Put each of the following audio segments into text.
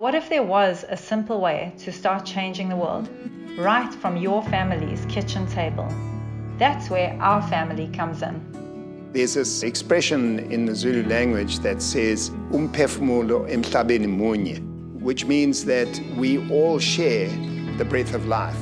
What if there was a simple way to start changing the world, right from your family's kitchen table? That's where our family comes in. There's this expression in the Zulu language that says, umphefumulo emhlabeni munye, which means that we all share the breath of life.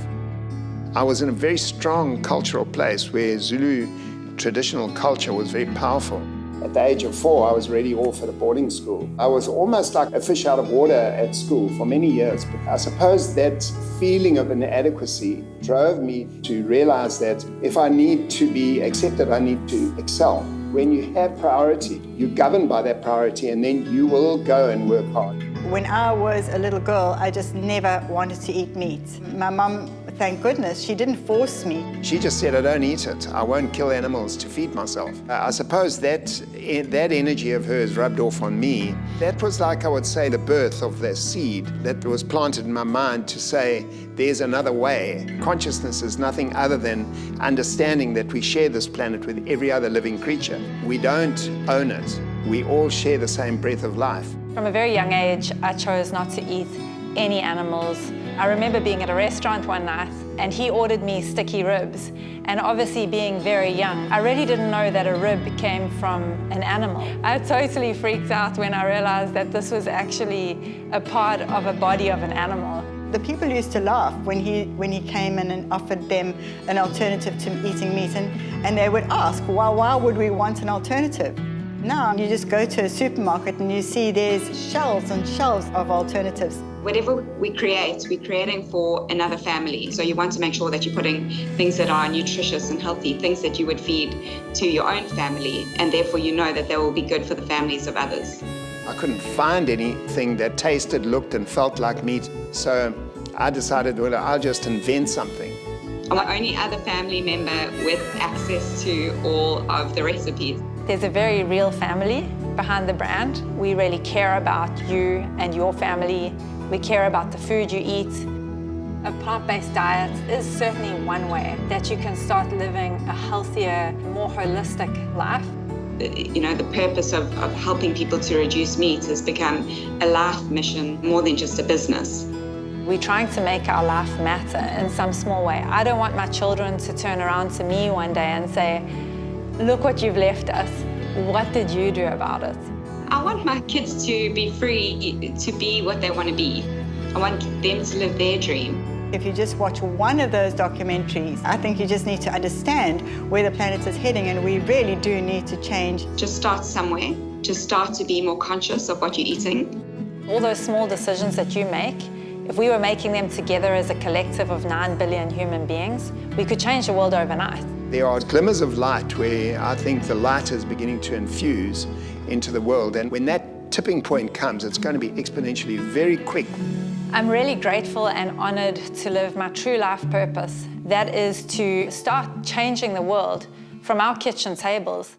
I was in a very strong cultural place where Zulu traditional culture was very powerful. At the age of 4, I was already off at a boarding school. I was almost like a fish out of water at school for many years. But I suppose that feeling of inadequacy drove me to realize that if I need to be accepted, I need to excel. When you have priority, you're governed by that priority, and then you will go and work hard. When I was a little girl, I just never wanted to eat meat. My mum, thank goodness, she didn't force me. She just said, I don't eat it. I won't kill animals to feed myself. I suppose that energy of hers rubbed off on me. That was like, I would say, the birth of the seed that was planted in my mind to say, there's another way. Consciousness is nothing other than understanding that we share this planet with every other living creature. We don't own it. We all share the same breath of life. From a very young age, I chose not to eat any animals. I remember being at a restaurant one night and he ordered me sticky ribs. And obviously being very young, I really didn't know that a rib came from an animal. I totally freaked out when I realized that this was actually a part of a body of an animal. The people used to laugh when he came in and offered them an alternative to eating meat, and they would ask, why would we want an alternative? Now you just go to a supermarket and you see there's shelves and shelves of alternatives. Whatever we're creating for another family. So you want to make sure that you're putting things that are nutritious and healthy, things that you would feed to your own family, and therefore you know that they will be good for the families of others. I couldn't find anything that tasted, looked, and felt like meat, so I decided, well, I'll just invent something. I'm the only other family member with access to all of the recipes. There's a very real family behind the brand. We really care about you and your family. We care about the food you eat. A plant-based diet is certainly one way that you can start living a healthier, more holistic life. You know, the purpose of helping people to reduce meat has become a life mission more than just a business. We're trying to make our life matter in some small way. I don't want my children to turn around to me one day and say, look what you've left us. What did you do about it? I want my kids to be free to be what they want to be. I want them to live their dream. If you just watch one of those documentaries, I think you just need to understand where the planet is heading, and we really do need to change. Just start somewhere. Just start to be more conscious of what you're eating. All those small decisions that you make, if we were making them together as a collective of 9 billion human beings, we could change the world overnight. There are glimmers of light where I think the light is beginning to infuse into the world, and when that tipping point comes, it's going to be exponentially very quick. I'm really grateful and honored to live my true life purpose. That is to start changing the world from our kitchen tables.